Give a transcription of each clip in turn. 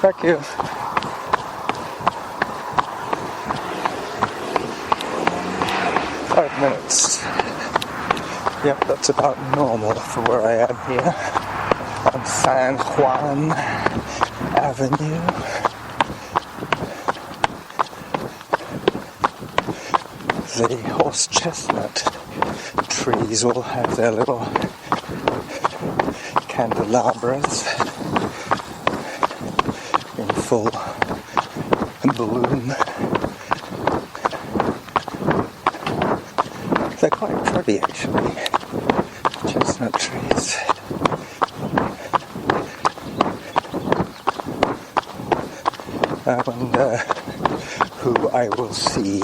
Thank you. 5 minutes. Yep, that's about normal for where I am here on San Juan Avenue. The horse chestnut trees will have their little candelabras in full bloom. They're quite pretty actually, chestnut trees. I wonder who I will see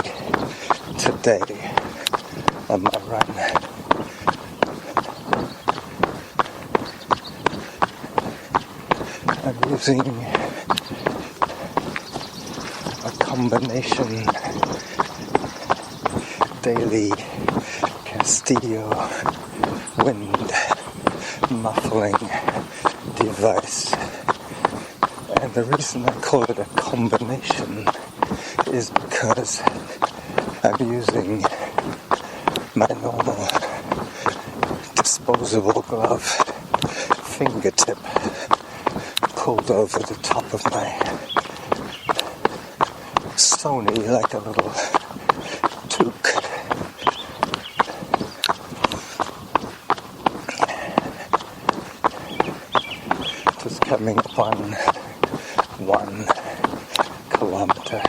today on my run. I'm using a combination daily Castillo wind muffling device, and the reason I call it a combination is because I'm using my normal disposable glove fingertip pulled over the top of my Sony like a little toque. Just coming upon 1 kilometer.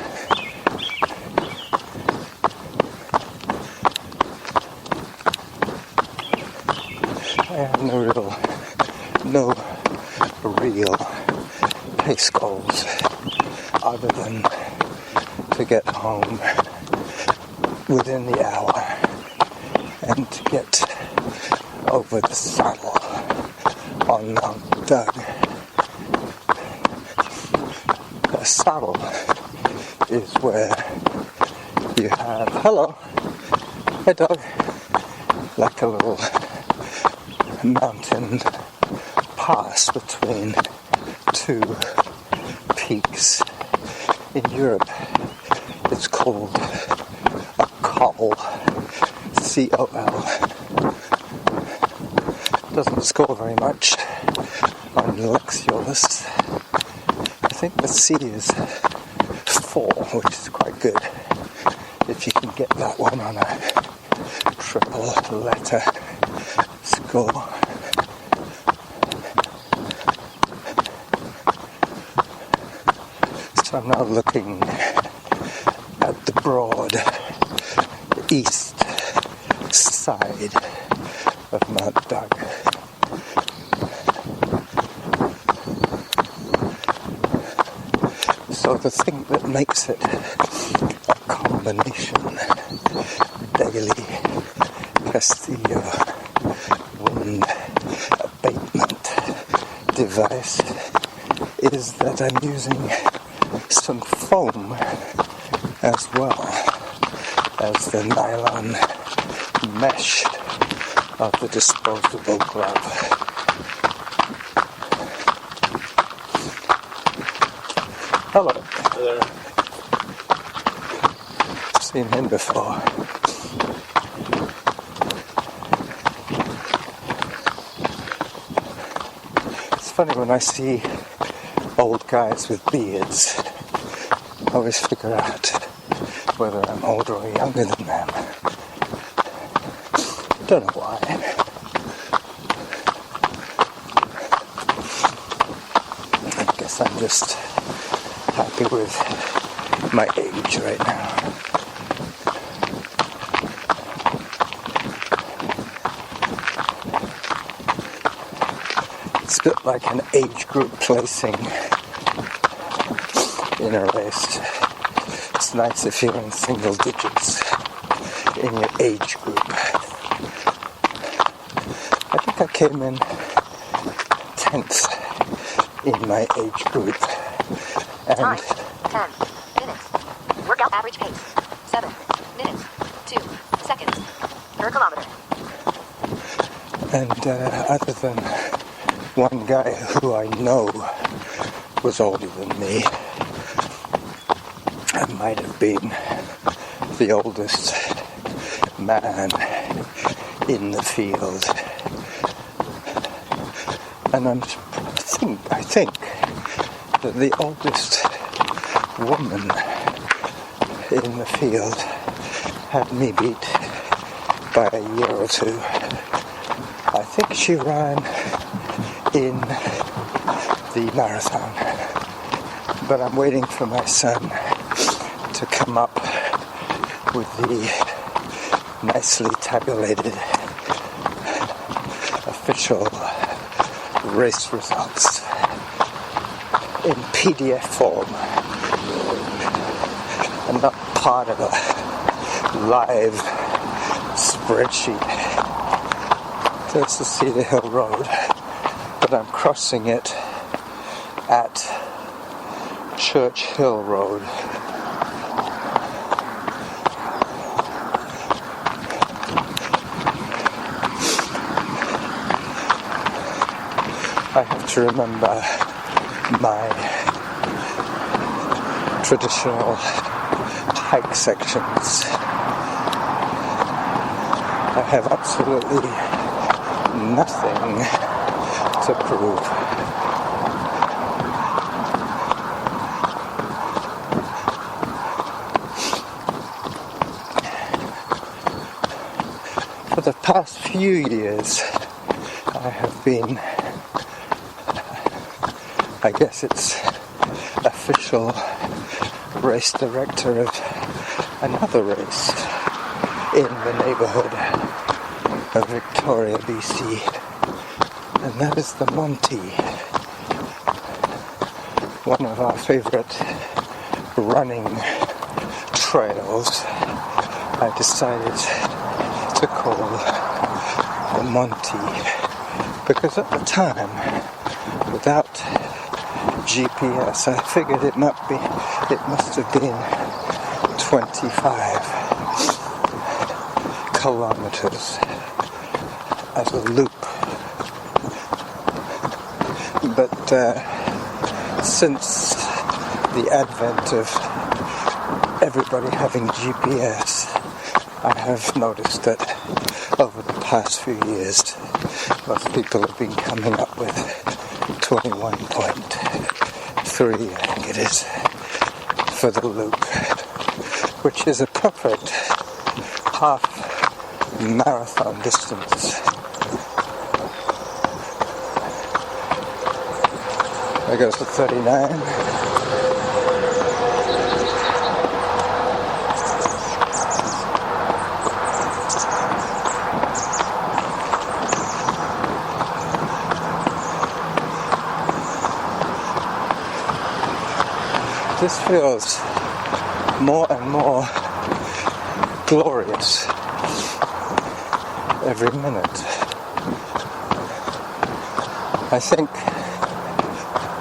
I have no real pace goals other than to get home within the hour and to get over the saddle on Mount Doug. A saddle is where you have, hello, hey dog, like a little mountain pass between 2 peaks. In Europe, it's called a col, C-O-L. Doesn't score very much on Lexiolis. I think the C is 4, which is quite good if you can get that one on a triple letter score. So I'm now looking at the broad east side of Mount Doug. So the thing that makes it a combination daily Castillo wind abatement device is that I'm using some foam as well as the nylon mesh of the disposable glove. Hello. Hello. Seen him before. It's funny when I see old guys with beards, I always figure out whether I'm older or younger than them. Don't know why. I guess I'm just happy with my age right now. It's a bit like an age group placing in a race. It's nice if you're in single digits in your age group. I think I came in 10th in my age group. And time, 10 minutes. Workout average pace, 7 minutes, 2 seconds per kilometer. And other than one guy who I know was older than me, I might have been the oldest man in the field. And I think that the oldest woman in the field had me beat by a year or two. I think she ran in the marathon, but I'm waiting for my son to come up with the nicely tabulated official race results in PDF form and not part of a live spreadsheet. That's the Cedar Hill Road, but I'm crossing it at Church Hill Road. I have to remember my traditional hike sections. I have absolutely nothing to prove. For the past few years, I have been, I guess it's official race director of another race in the neighborhood of Victoria, BC, and that is the Monty, one of our favorite running trails. I decided to call the Monty because at the time, without GPS, I figured it must have been 25 kilometers as a loop. But since the advent of everybody having GPS, I have noticed that over the past few years, most people have been coming up with 21.3, I think it is, for the loop, which is a perfect half marathon distance. There goes the 39. this feels more and more glorious every minute. I think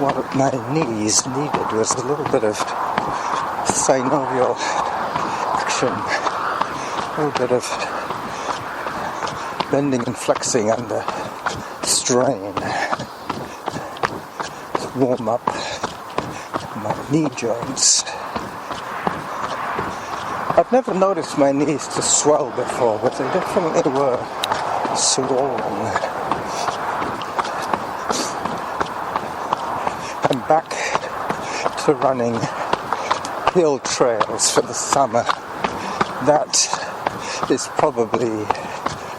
what my knees needed was a little bit of synovial action, a little bit of bending and flexing under strain to warm up my knee joints. I've never noticed my knees to swell before, but they definitely were swollen. I'm back to running hill trails for the summer. That is probably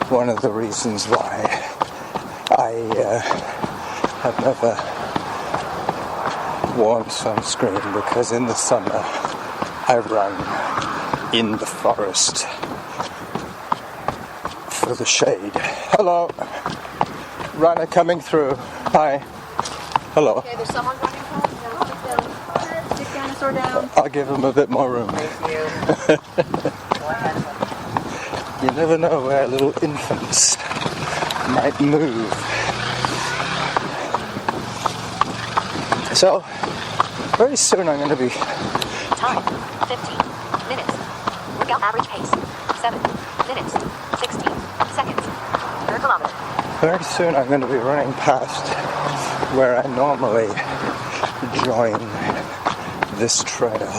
one of the reasons why I have never worn sunscreen, because in the summer I run in the forest for the shade. Hello, runner coming through. Hi. Hello. Okay, there's someone running home. Now sit down. Stick dinosaur down. I'll give him a bit more room. Thank you. Go ahead. You never know where little infants might move. So, very soon I'm going to be... Time, 15 minutes. Workout average pace, 7 minutes, 16 seconds per kilometer. Very soon I'm going to be running past where I normally join this trail.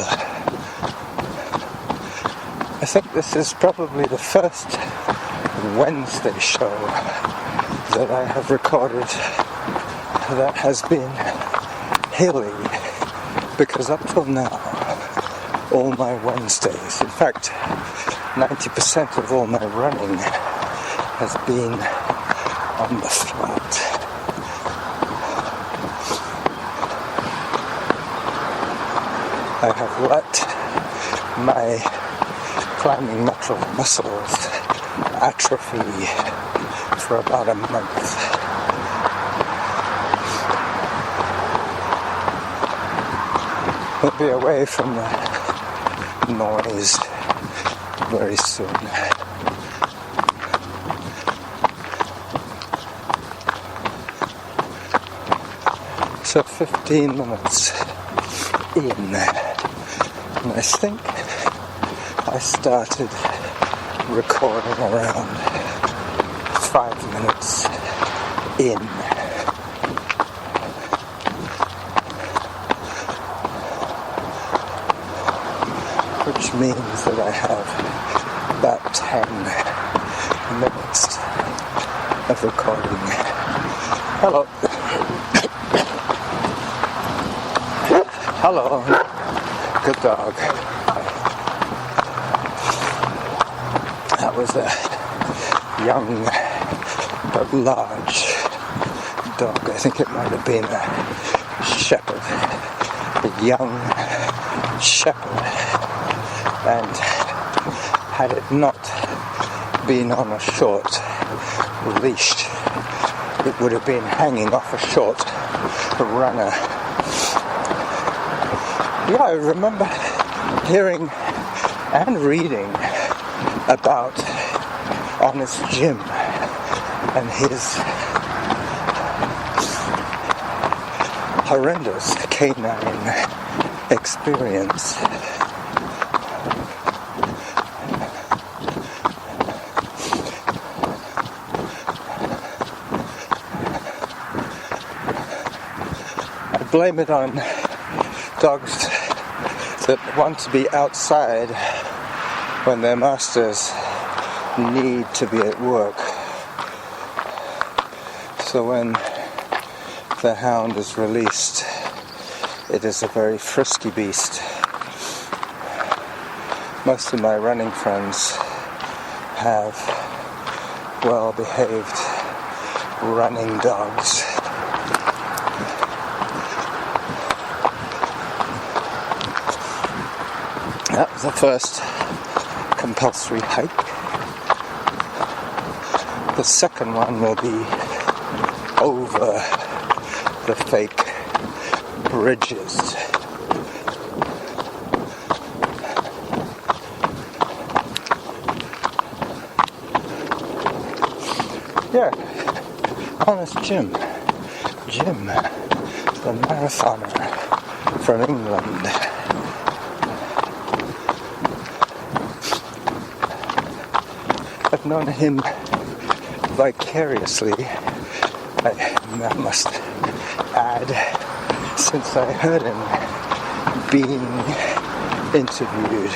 I think this is probably the first Wednesday show that I have recorded that has been hilly, because up till now all my Wednesdays, in fact 90% of all my running has been on the flat. I have let my climbing muscles atrophy for about a month. We'll be away from the noise very soon. So 15 minutes in, and I think I started recording around 5 minutes in. Which means that I have about 10 minutes of recording. Hello. Hello. Good dog. That was a young but large dog. I think it might have been a shepherd. A young shepherd. And had it not been on a short leash, it would have been hanging off a short runner. Yeah, I remember hearing and reading about Honest Jim and his horrendous canine experience. Blame it on dogs that want to be outside when their masters need to be at work. So when the hound is released, it is a very frisky beast. Most of my running friends have well-behaved running dogs. That was the first compulsory hike. The second one will be over the fake bridges. Yeah, honest Jim, the marathoner from England. I've known him vicariously, I must add, since I heard him being interviewed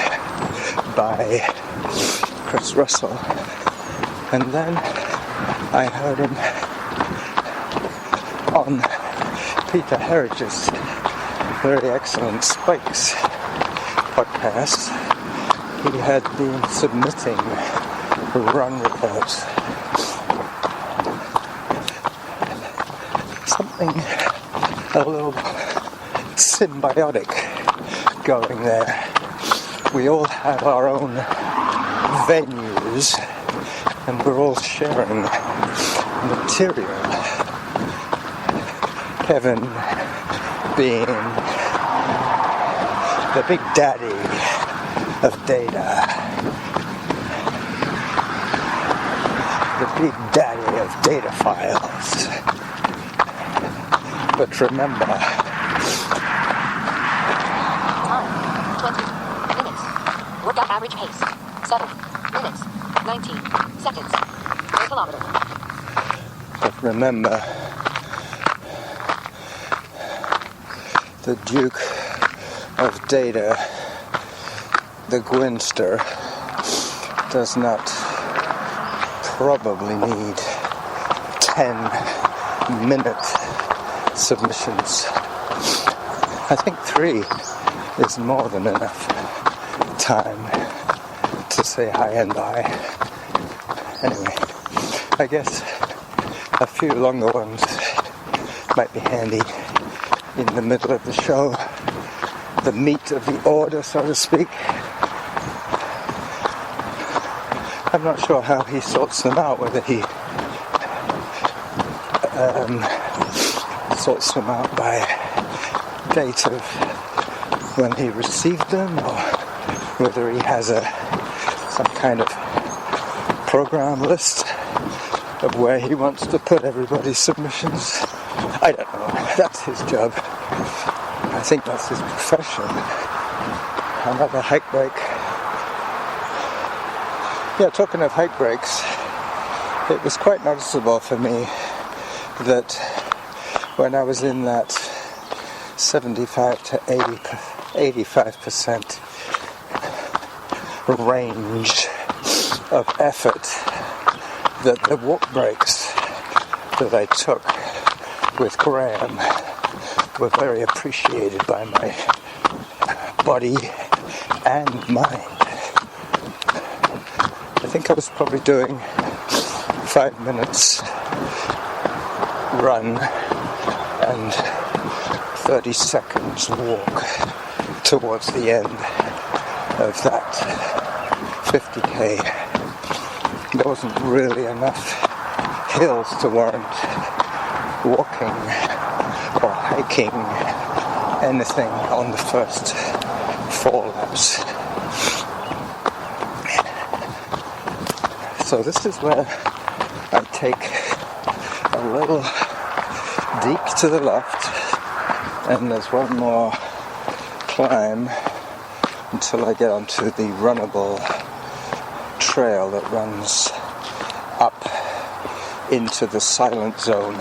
by Chris Russell, and then I heard him on Peter Heritage's very excellent Spikes podcast. He had been submitting run reports. Something a little symbiotic going there. We all have our own venues and we're all sharing material. Kevin being the big daddy of data, the big daddy of data files. But remember, time 20 minutes. Workout average pace 7 minutes 19 seconds per kilometer. but remember, the Duke of Data, the Gwinster, does not probably need 10-minute submissions. I think 3 is more than enough time to say hi and bye. Anyway, I guess a few longer ones might be handy in the middle of the show, the meat of the order, so to speak. I'm not sure how he sorts them out, whether he sorts them out by date of when he received them, or whether he has some kind of program list of where he wants to put everybody's submissions. I don't know. That's his job. I think that's his profession. Another hike break. Yeah, talking of hike breaks, it was quite noticeable for me that when I was in that 75 to 85% range of effort, that the walk breaks that I took with Graham were very appreciated by my body and mind. I think I was probably doing 5 minutes run and 30 seconds walk towards the end of that 50k. There wasn't really enough hills to warrant walking or hiking anything on the first 4 laps. So this is where I take a little deke to the left, and there's one more climb until I get onto the runnable trail that runs up into the silent zone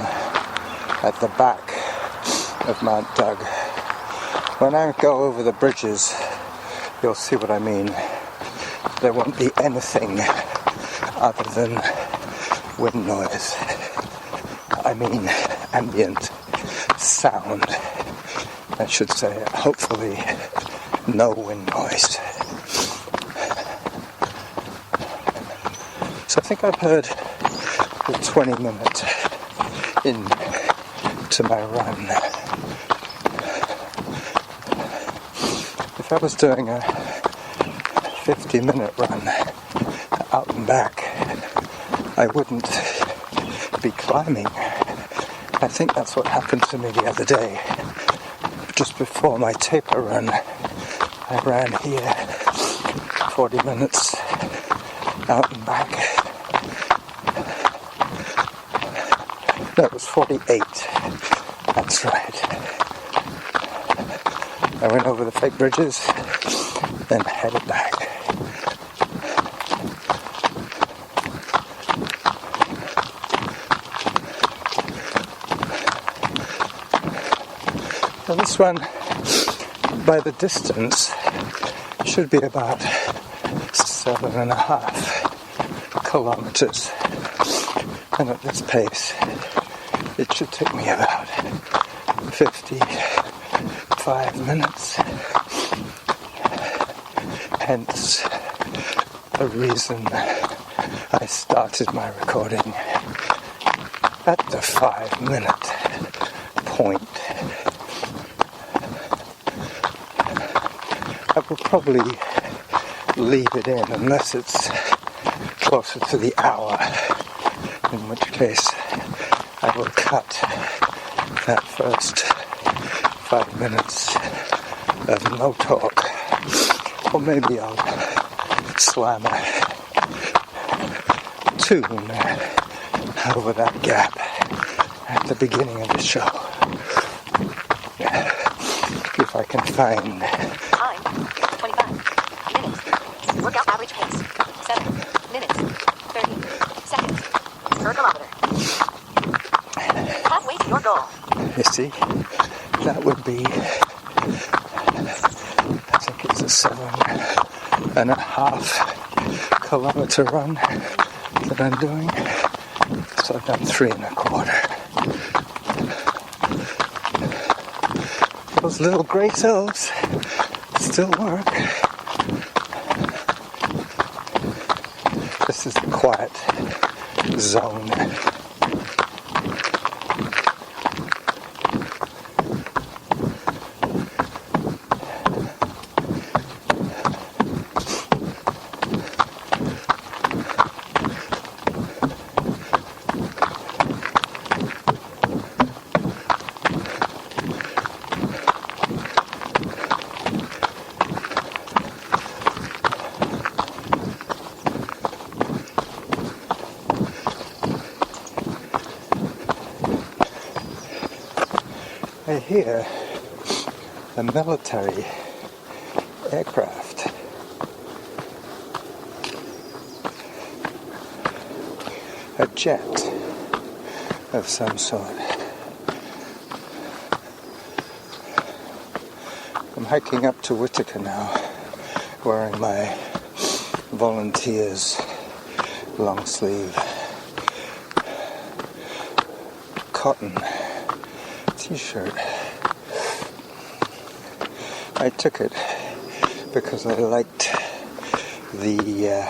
at the back of Mount Doug. When I go over the bridges, you'll see what I mean. There won't be anything other than wind noise. I mean ambient sound, I should say. Hopefully no wind noise. So I think I've heard the 20 minutes into my run. If I was doing a 50-minute run out and back, I wouldn't be climbing. I think that's what happened to me the other day. Just before my taper run, I ran here 40 minutes out and back. No, it was 48. That's right. I went over the fake bridges, then headed back. Now this one, by the distance, should be about 7.5 kilometers. And at this pace, it should take me about 55 minutes. Hence, the reason I started my recording at the 5-minute point. I will probably leave it in unless it's closer to the hour, in which case I will cut that first 5 minutes of no talk, or maybe I'll slam a tune over that gap at the beginning of the show, if I can find. Time, 25 minutes. Workout average pace, 7 minutes, 30 seconds per kilometer. Halfway to your goal. You see, that would be, I think it's a 7.5 kilometer run that I'm doing. So I've done 3.25. Those little grey cells still work. This is the quiet zone. I hear a military aircraft. A jet of some sort. I'm hiking up to Whitaker now, wearing my volunteers long sleeve cotton t-shirt. I took it because I liked the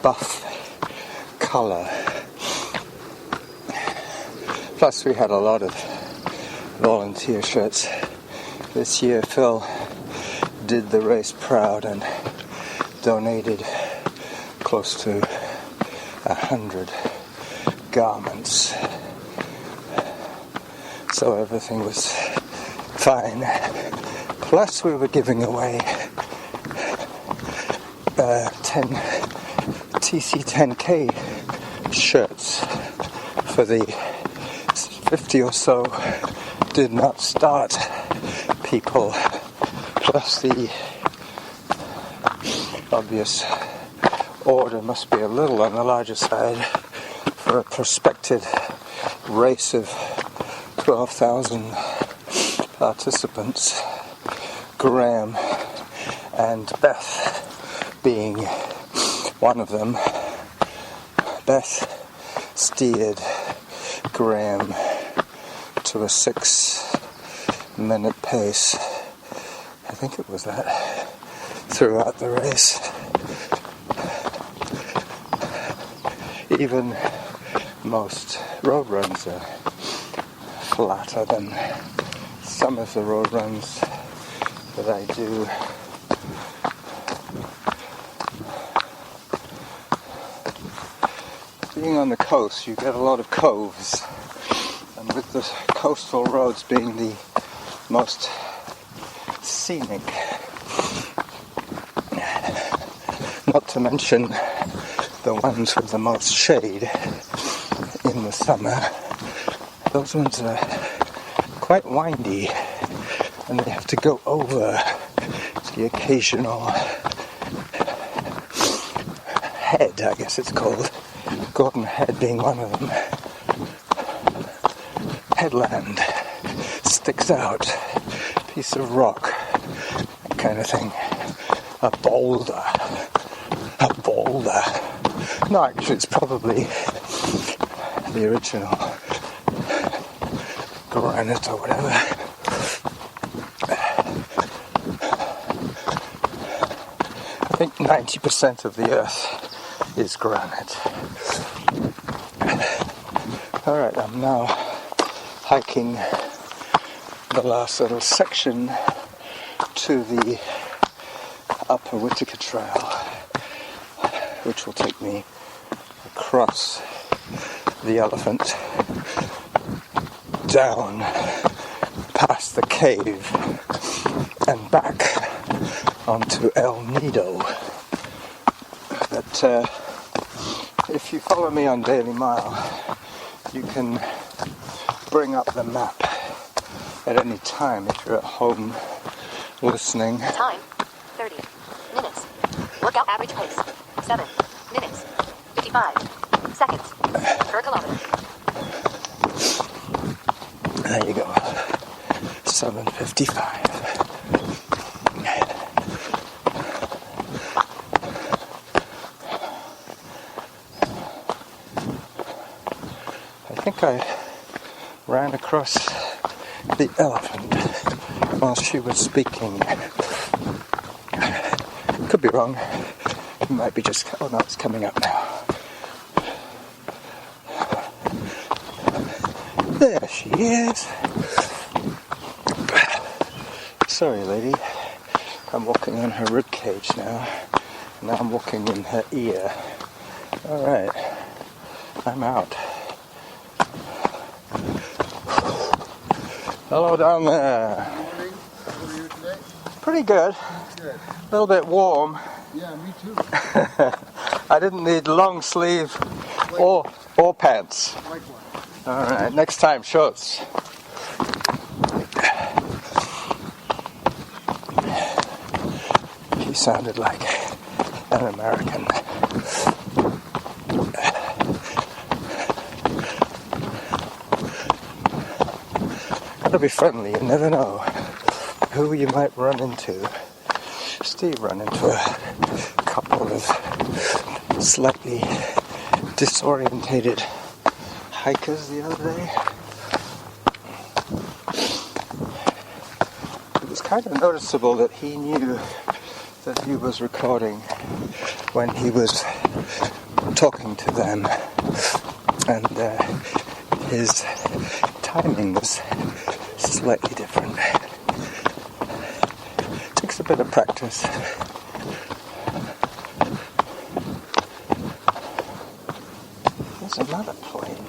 buff color. Plus we had a lot of volunteer shirts. This year Phil did the race proud and donated close to 100 garments. So everything was fine. Plus we were giving away 10 TC10K shirts for the 50 or so did not start people. Plus the obvious order must be a little on the larger side for a prospective race of 12,000 participants, Graham and Beth being one of them. Beth steered Graham to a 6-minute pace. I think it was that throughout the race. Even most road runs are flatter than some of the road runs that I do. Being on the coast, you get a lot of coves, and with the coastal roads being the most scenic, not to mention the ones with the most shade in the summer, those ones are quite windy, and they have to go over the occasional head, I guess it's called. Gordon Head being one of them. Headland sticks out, piece of rock, that kind of thing. A boulder. No, actually, it's probably the original granite or whatever. I think 90% of the earth is granite. Alright, I'm now hiking the last little section to the Upper Whitaker Trail, which will take me across the Elephant, down past the cave and back onto El Nido. But if you follow me on Daily Mile, you can bring up the map at any time if you're at home listening. Time, 30 minutes. Workout average pace, 7 minutes, 55 seconds per kilometer. There you go. 7:55. I think I ran across the elephant while she was speaking. Could be wrong. It might be just... Oh no, it's coming up now. There she is. Sorry, lady. I'm walking on her rib cage now. Now I'm walking in her ear. Alright. I'm out. Hello down there. Morning. How are you today? Pretty good. Good. A little bit warm. Yeah, me too. I didn't need long sleeve or pants. Likewise. Alright, next time, shorts. He sounded like an American. Gotta be friendly, you never know who you might run into. Steve ran into a couple of slightly disorientated hikers the other day. It was kind of noticeable that he knew that he was recording when he was talking to them, and his timing was slightly different. Takes a bit of practice. There's another plane.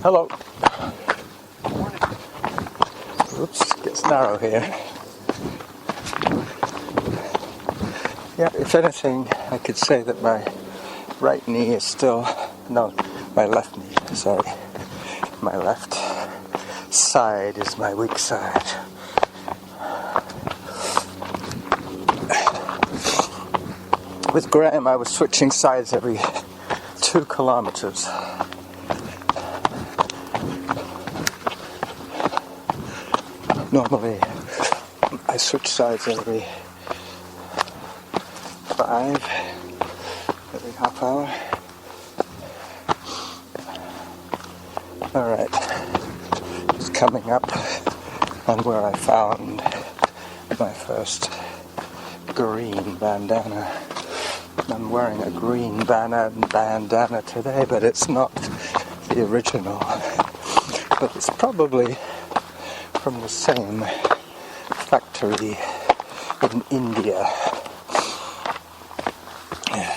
Hello. Oops, gets narrow here. Yeah, if anything, I could say that my right knee is still... No, my left knee, sorry. My left side is my weak side. With Graham, I was switching sides every 2 kilometers. Normally, I switch sides every 5, every half hour. Alright, just coming up on where I found my first green bandana. I'm wearing a green bandana today, but it's not the original. But it's probably from the same factory in India. Yeah.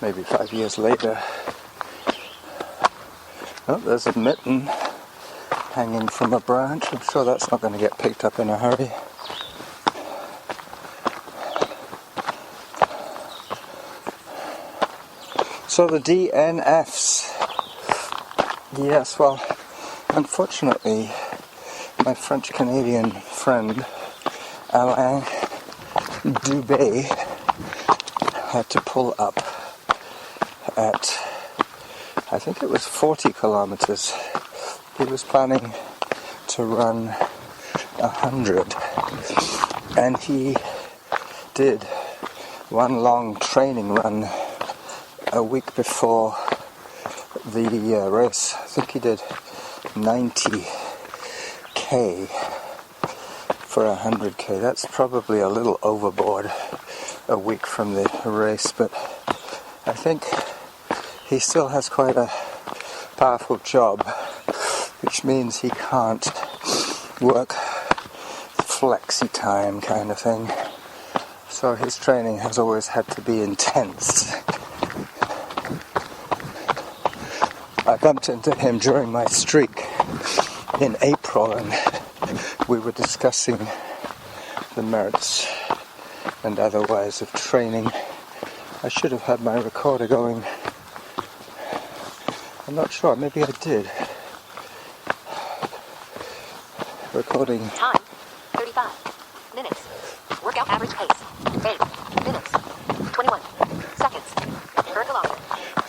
Maybe 5 years later. Oh, there's a mitten hanging from a branch. I'm sure that's not going to get picked up in a hurry. So the DNFs. Yes, well, unfortunately, my French-Canadian friend Alain Dubé had to pull up at, I think it was 40 kilometers. He was planning to run 100, and he did one long training run a week before the race. I think he did 90k for 100k. That's probably a little overboard a week from the race, but I think he still has quite a powerful job, which means he can't work flexi time kind of thing. So his training has always had to be intense. I bumped into him during my streak in April, and we were discussing the merits and otherwise of training. I should have had my recorder going. I'm not sure, maybe I did. Recording. Time, 35 minutes. Workout average pace, 8 minutes, 21 seconds per kilometer.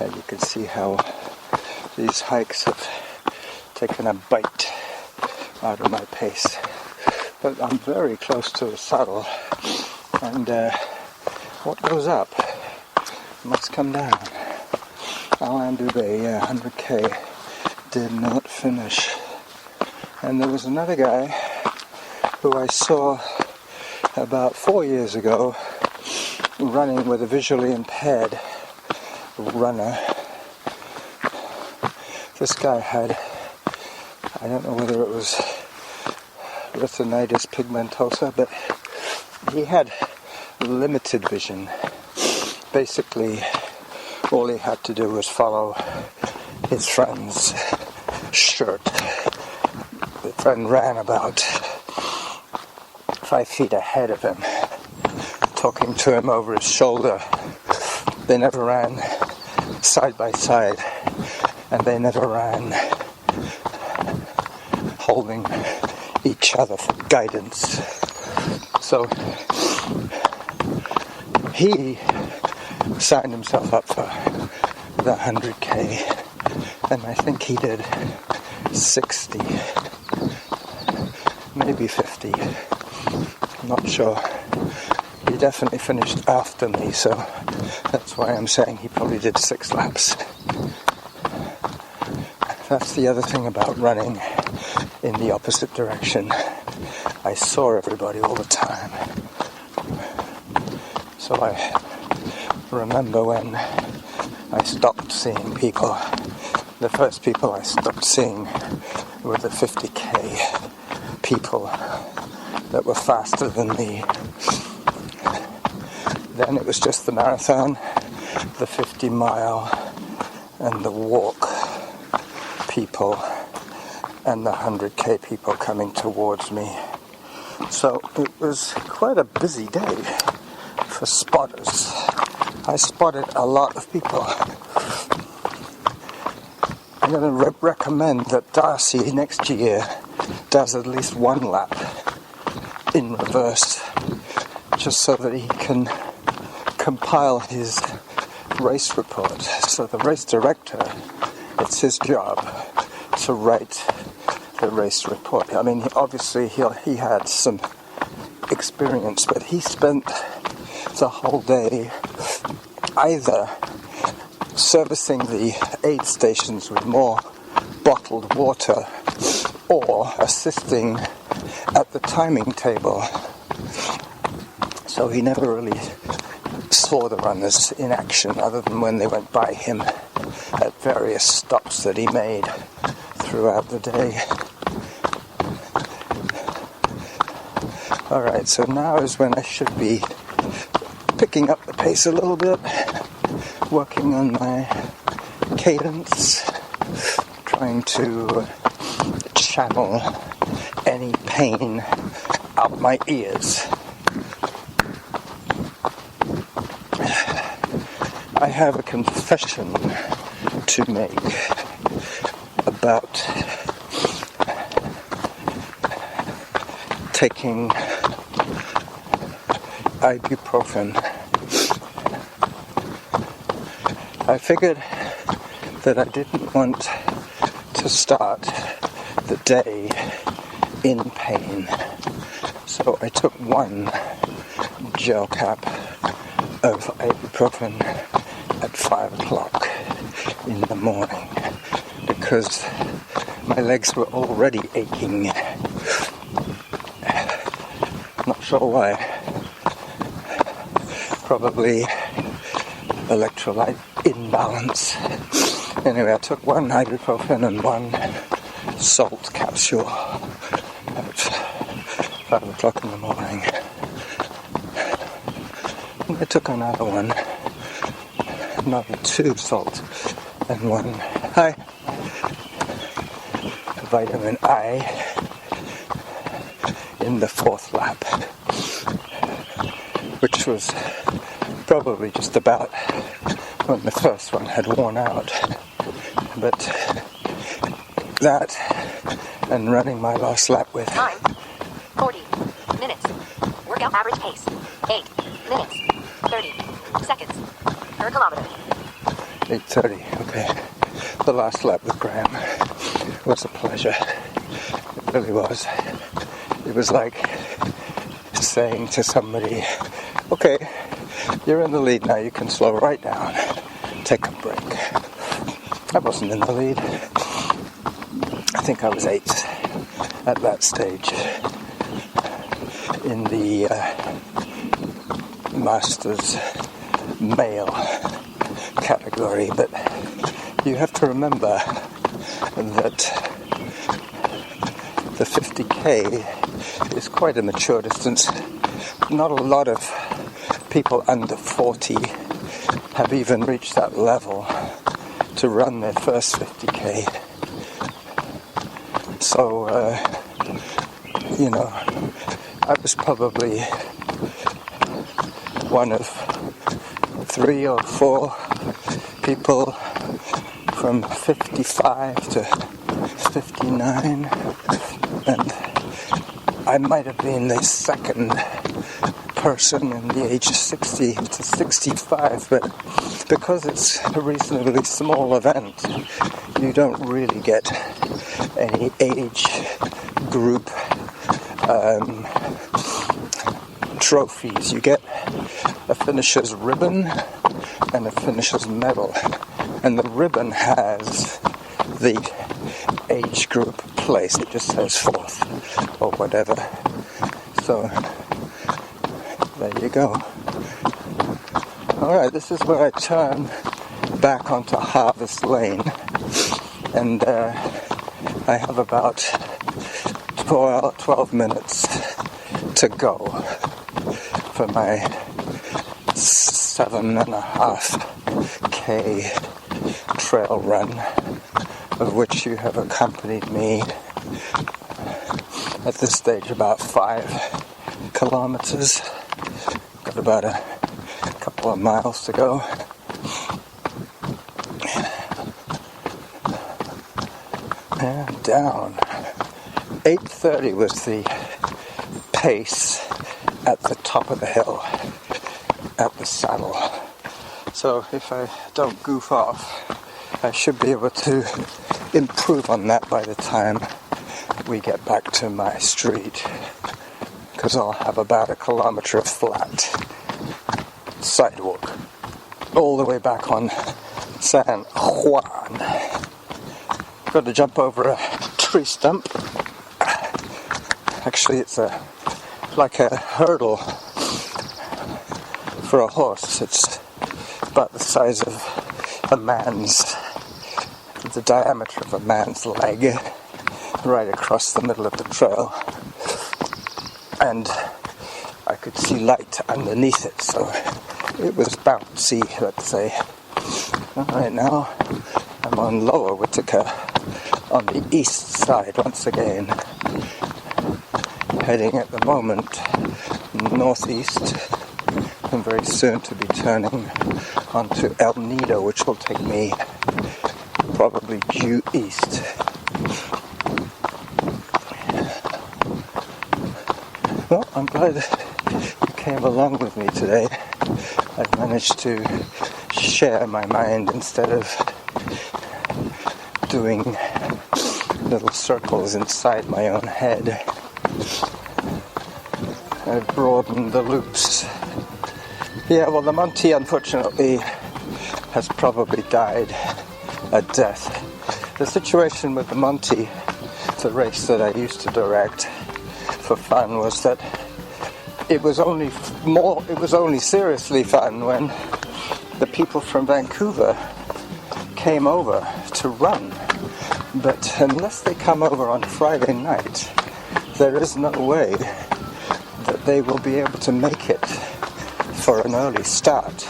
And you can see how these hikes have taken a bite out of my pace. But I'm very close to the saddle, and what goes up must come down. Alain Dubé, 100k, did not finish. And there was another guy who I saw about 4 years ago running with a visually impaired runner. This guy had, I don't know whether it was retinitis pigmentosa, but he had limited vision. Basically, all he had to do was follow his friend's shirt. The friend ran about 5 feet ahead of him, talking to him over his shoulder. They never ran side by side, and they never ran holding each other for guidance. So he signed himself up for the 100k, and I think he did 60, maybe 50, I'm not sure. He definitely finished after me, so that's why I'm saying he probably did 6 laps. That's the other thing about running in the opposite direction. I saw everybody all the time. So I remember when I stopped seeing people. The first people I stopped seeing were the 50k people that were faster than me. Then it was just the marathon, the 50 mile, and the walk people, and the 100k people coming towards me. So it was quite a busy day for spotters. I spotted a lot of people. I'm going to recommend that Darcy next year does at least 1 lap in reverse, just so that he can compile his race report. So the race director, it's his job to write the race report. I mean, obviously he had some experience, but he spent the whole day either servicing the aid stations with more bottled water or assisting at the timing table. So he never really saw the runners in action other than when they went by him at various stops that he made throughout the day. Alright, so now is when I should be picking up the pace a little bit, working on my cadence, trying to channel any pain out my I have a confession to make about taking ibuprofen. I figured that I didn't want to start the day in pain, so I took one gel cap of ibuprofen at 5 o'clock in the morning because my legs were already aching. Not sure why. Probably electrolyte imbalance. Anyway, I took one ibuprofen and one salt capsule at 5 o'clock in the morning. And I took another one, another 2 salt and 1 vitamin I in the 4th lap, which was probably just about when the first one had worn out. But that and running my last lap with Time, 40 minutes. Workout average pace, 8 minutes, 30 seconds per kilometer. 8:30, okay. The last lap with Graham was a pleasure. It really was. It was like saying to somebody, okay, you're in the lead now, you can slow right down, take a break. I wasn't in the lead. I think I was 8th at that stage in the Masters male category, but you have to remember that the 50k is quite a mature distance. Not a lot of people under 40 have even reached that level to run their first 50k. So, I was probably one of 3 or 4 people from 55 to 59, and I might have been the second person in the age of 60 to 65, but because it's a reasonably small event, you don't really get any age group trophies. You get a finisher's ribbon and a finisher's medal, and the ribbon has the age group place. It just says 4th or whatever. So there you go. Alright, this is where I turn back onto Harvest Lane, and I have about 12 minutes to go for my 7.5k trail run, of which you have accompanied me at this stage about 5 kilometers. Got about a couple of miles to go. And down. 8:30 was the pace at the top of the hill, at the saddle. So if I don't goof off, I should be able to improve on that by the time we get back to my street, because I'll have about a kilometer of flat sidewalk all the way back on San Juan. Got to jump over a tree stump. Actually, it's like a hurdle for a horse. It's about the size of the diameter of a man's leg, right across the middle of the trail. And I could see light underneath it, so it was bouncy, let's say. Right now, I'm on Lower Whittaker, on the east side once again, heading at the moment northeast and very soon to be turning onto El Nido, which will take me probably due east. Well, I'm glad you came along with me today. I've managed to share my mind instead of doing little circles inside my own head. I've broadened the loops. Yeah, well, the Monty, unfortunately, has probably died a death. The situation with the Monty, the race that I used to direct for fun, was that it was only seriously fun when the people from Vancouver came over to run. But unless they come over on Friday night, there is no way that they will be able to make it for an early start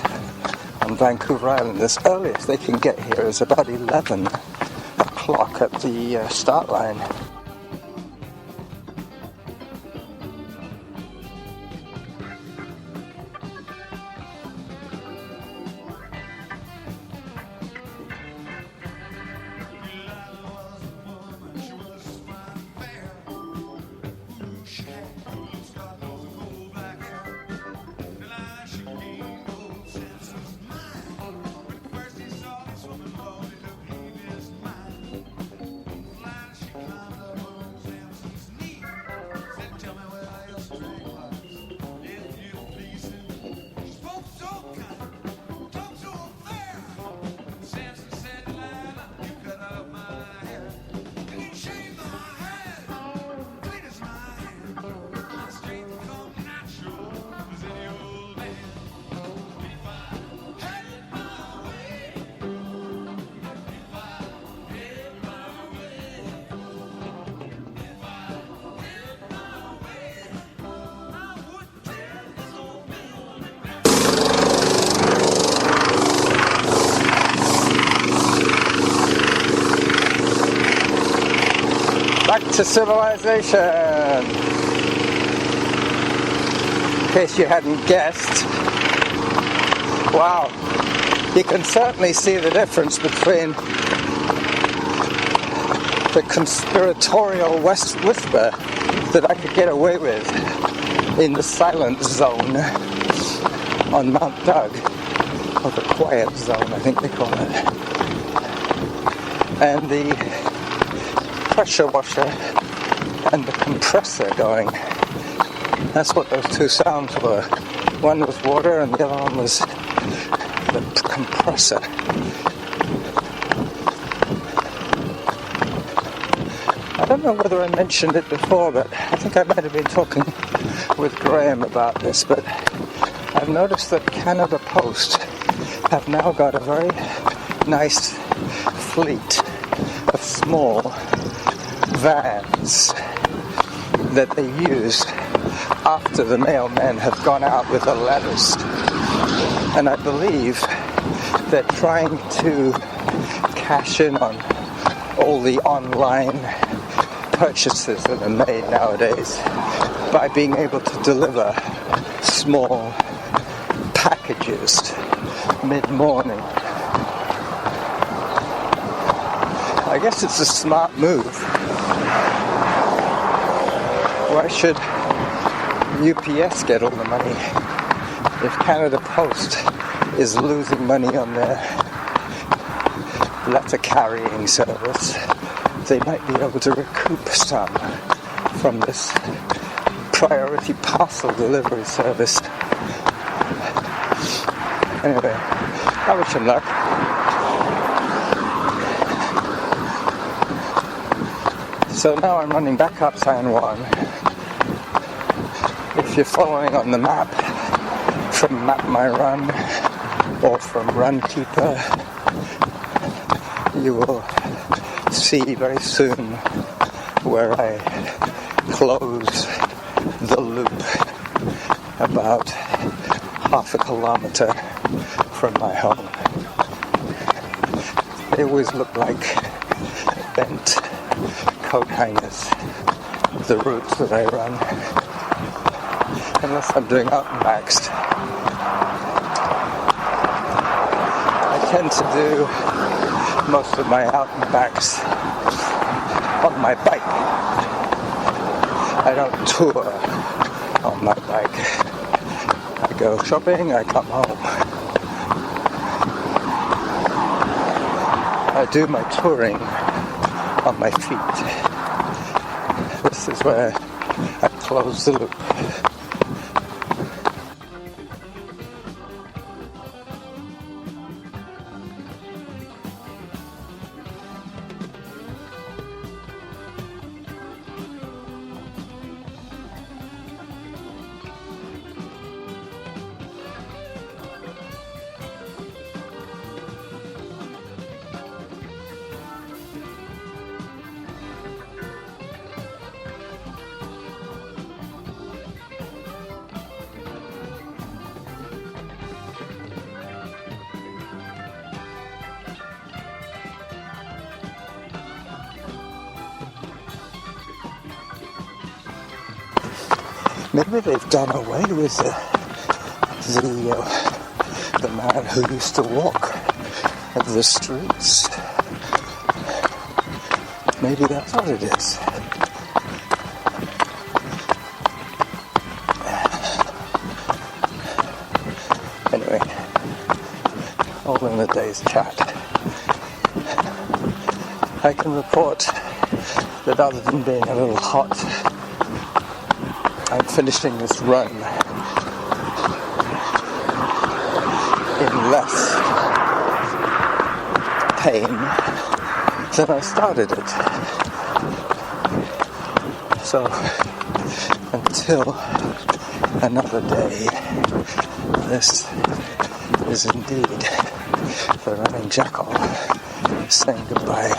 on Vancouver Island. The earliest they can get here is about 11 o'clock at the start line. Back to civilization. In case you hadn't guessed. Wow. You can certainly see the difference between the conspiratorial whisper that I could get away with in the silent zone on Mount Doug, or the quiet zone, I think they call it, and the pressure washer and the compressor going. That's what those two sounds were. One was water and the other one was the compressor. I don't know whether I mentioned it before, but I think I might have been talking with Graham about this, but I've noticed that Canada Post have now got a very nice fleet of small vans that they use after the mailmen have gone out with the letters. And I believe they're trying to cash in on all the online purchases that are made nowadays by being able to deliver small packages mid-morning. I guess it's a smart move. Why should UPS get all the money if Canada Post is losing money on their letter carrying service? They might be able to recoup some from this priority parcel delivery service. Anyway, I wish him luck. So now I'm running back up San Juan. If you're following on the map from Map My Run or from Runkeeper, you will see very soon where I close the loop about half a kilometer from my home. They always look like bent coat hangers, the routes that I run. And unless I'm doing out and backs. I tend to do most of my out and backs on my bike. I don't tour on my bike. I go shopping, I come home. I do my touring on my feet. This is where I close the loop. Maybe they've done away with the man who used to walk the streets. Maybe that's what it is. Anyway, all in a day's chat. I can report that other than being a little hot, I'm finishing this run in less pain than I started it. So, until another day, this is indeed the running jackal saying goodbye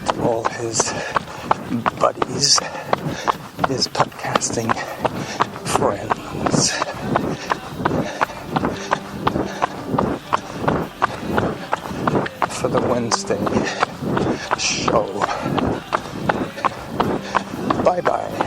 to all his buddies, his podcasting friends. For the Wednesday show. Bye-bye.